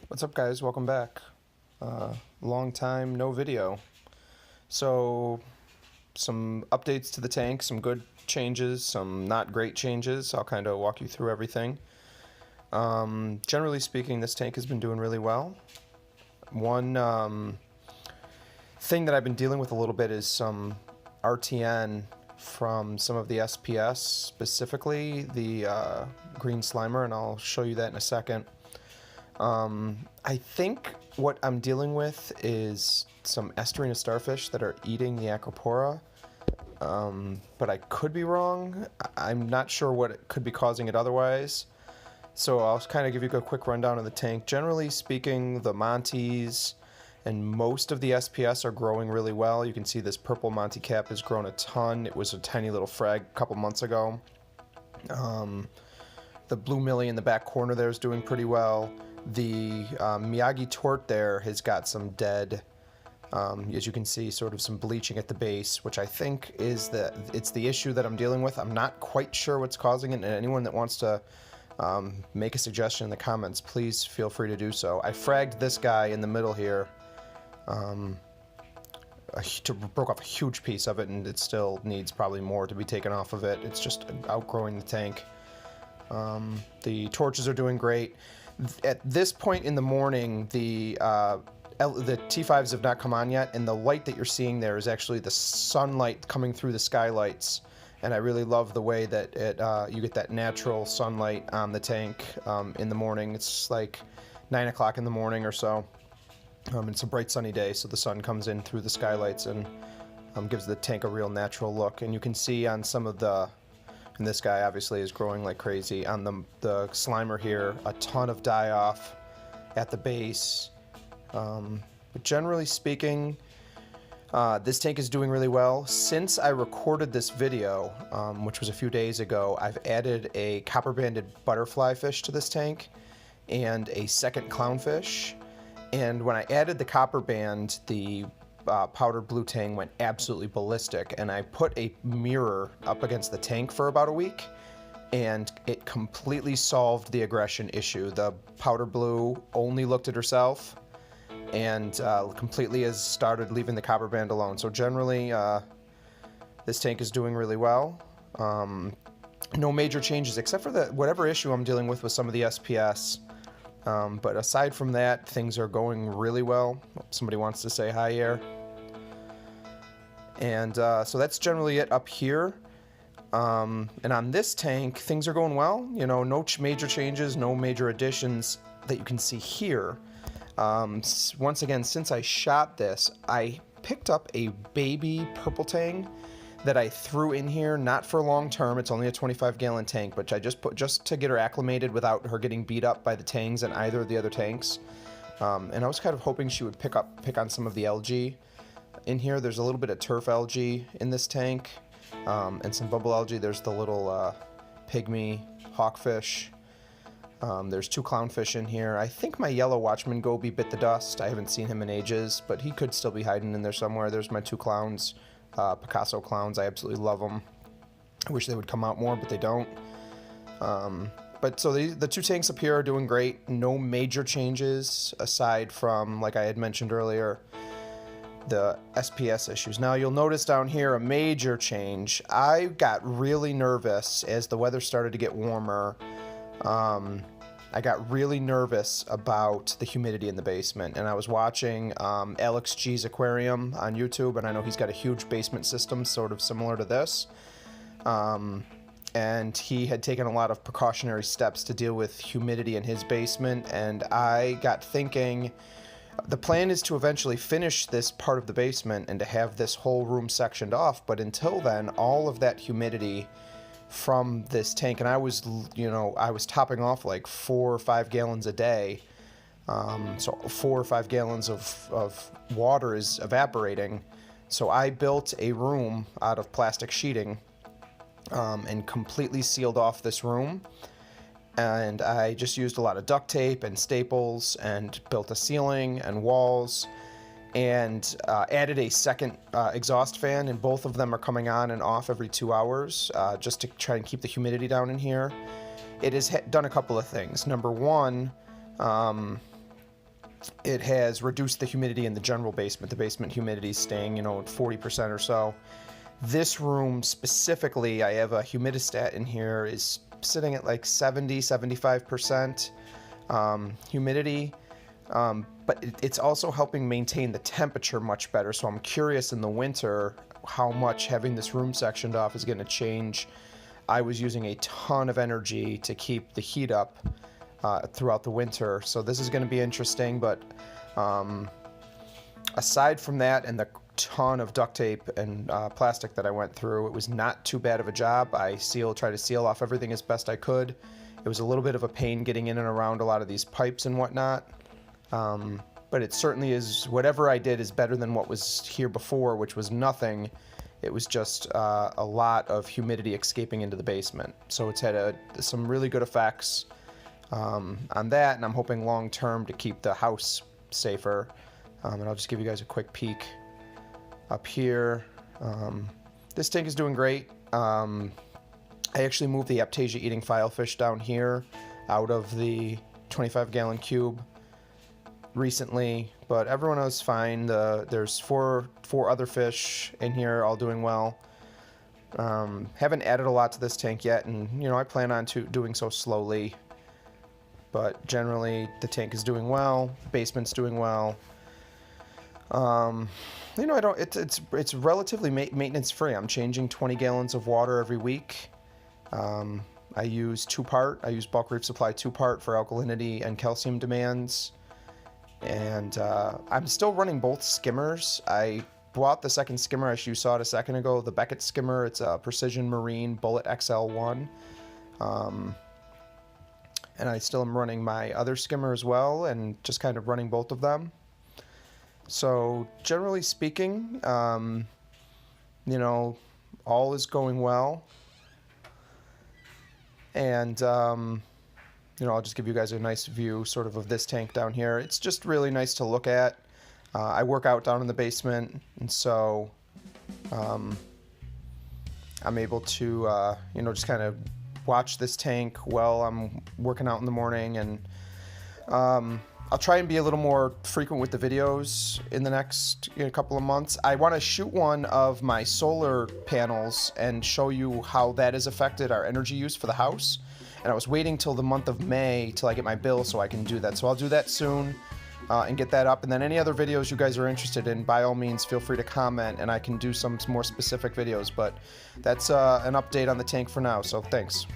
What's up, guys? Welcome back. Long time no video. So, some updates to the tank, some good changes, some not great changes. I'll kind of walk you through everything. Generally speaking, this tank has been doing really well. One thing that I've been dealing with a little bit is some RTN from some of the SPS, specifically the green slimer, and I'll show you that in a second. I think what I'm dealing with is some estuarine starfish that are eating the acropora, but I could be wrong. I'm not sure what it could be causing it otherwise. So I'll kind of give you a quick rundown of the tank. Generally speaking, the Montes and most of the SPS are growing really well. You can see this purple Monte cap has grown a ton. It was a tiny little frag a couple months ago. The blue Millie in the back corner there is doing pretty well. The Miyagi tort there has got some dead, as you can see, sort of some bleaching at the base, which I think is it's the issue that I'm dealing with. I'm not quite sure what's causing it, and anyone that wants to make a suggestion in the comments, please feel free to do so. I fragged this guy in the middle here, broke off a huge piece of it, and it still needs probably more to be taken off of it. It's just outgrowing the tank. The torches are doing great. At this point in the morning, the T5s have not come on yet, and the light that you're seeing there is actually the sunlight coming through the skylights. And I really love the way that you get that natural sunlight on the tank in the morning. It's like 9 o'clock in the morning or so. It's a bright sunny day, so the sun comes in through the skylights and gives the tank a real natural look. And you can see on some of the, and this guy obviously is growing like crazy, on the Slimer here, a ton of die-off at the base. But generally speaking, this tank is doing really well. Since I recorded this video, which was a few days ago, I've added a copper-banded butterfly fish to this tank and a second clownfish. And when I added the copper band, the powdered blue tang went absolutely ballistic, and I put a mirror up against the tank for about a week, and it completely solved the aggression issue. The powder blue only looked at herself and completely has started leaving the copper band alone. So generally, this tank is doing really well. No major changes except for whatever issue I'm dealing with some of the SPS. But aside from that, things are going really well. Somebody wants to say hi here. And so that's generally it up here. And on this tank, things are going well. You know, no major changes, no major additions that you can see here. Once again, since I shot this, I picked up a baby purple tang that I threw in here, not for long term. It's only a 25-gallon tank, but I just put just to get her acclimated without her getting beat up by the tangs in either of the other tanks. And I was kind of hoping she would pick on some of the algae in here. There's a little bit of turf algae in this tank, and some bubble algae. There's the little pygmy hawkfish. There's 2 clownfish in here. I think my yellow watchman goby bit the dust. I haven't seen him in ages, but he could still be hiding in there somewhere. There's my 2 clowns. Picasso clowns. I absolutely love them. I wish they would come out more, but they don't. But so the 2 tanks up here are doing great. No major changes aside from, like I had mentioned earlier, the SPS issues. Now you'll notice down here a major change. I got really nervous as the weather started to get warmer. I got really nervous about the humidity in the basement, and I was watching Alex G's aquarium on YouTube, and I know he's got a huge basement system sort of similar to this, and he had taken a lot of precautionary steps to deal with humidity in his basement, and I got thinking, the plan is to eventually finish this part of the basement and to have this whole room sectioned off, but until then, all of that humidity from this tank, and I was topping off like 4 or 5 gallons a day, so 4 or 5 gallons of water is evaporating. So I built a room out of plastic sheeting and completely sealed off this room, and I just used a lot of duct tape and staples and built a ceiling and walls and added a second exhaust fan, and both of them are coming on and off every 2 hours just to try and keep the humidity down in here. It has done a couple of things. Number one, it has reduced the humidity in the general basement. The basement humidity is staying, at 40% or so. This room specifically, I have a humidistat in here, is sitting at like 70-75% humidity. But it's also helping maintain the temperature much better. So I'm curious in the winter how much having this room sectioned off is going to change. I was using a ton of energy to keep the heat up throughout the winter. So this is going to be interesting. But aside from that and the ton of duct tape and plastic that I went through, it was not too bad of a job. I tried to seal off everything as best I could. It was a little bit of a pain getting in and around a lot of these pipes and whatnot. But it certainly is, whatever I did is better than what was here before, which was nothing. It was just a lot of humidity escaping into the basement. So it's had some really good effects on that, and I'm hoping long term to keep the house safer. And I'll just give you guys a quick peek up here. This tank is doing great. I actually moved the Aptasia eating filefish down here out of the 25-gallon cube recently, but everyone else is fine. There's four other fish in here, all doing well. Haven't added a lot to this tank yet, and I plan on doing so slowly. But generally, the tank is doing well. Basement's doing well. It's relatively maintenance free. I'm changing 20 gallons of water every week. I use 2-part. I use Bulk Reef Supply 2-part for alkalinity and calcium demands. And I'm still running both skimmers. I bought the second skimmer, as you saw it a second ago, the Beckett skimmer. It's a Precision Marine Bullet XL1. And I still am running my other skimmer as well, and just kind of running both of them. So generally speaking, all is going well. And I'll just give you guys a nice view sort of this tank down here. It's just really nice to look at. I work out down in the basement, and so I'm able to, just kind of watch this tank while I'm working out in the morning. And I'll try and be a little more frequent with the videos in the next couple of months. I want to shoot one of my solar panels and show you how that has affected our energy use for the house. And I was waiting till the month of May till I get my bill so I can do that. So I'll do that soon and get that up. And then any other videos you guys are interested in, by all means, feel free to comment, and I can do some more specific videos. But that's an update on the tank for now, so thanks.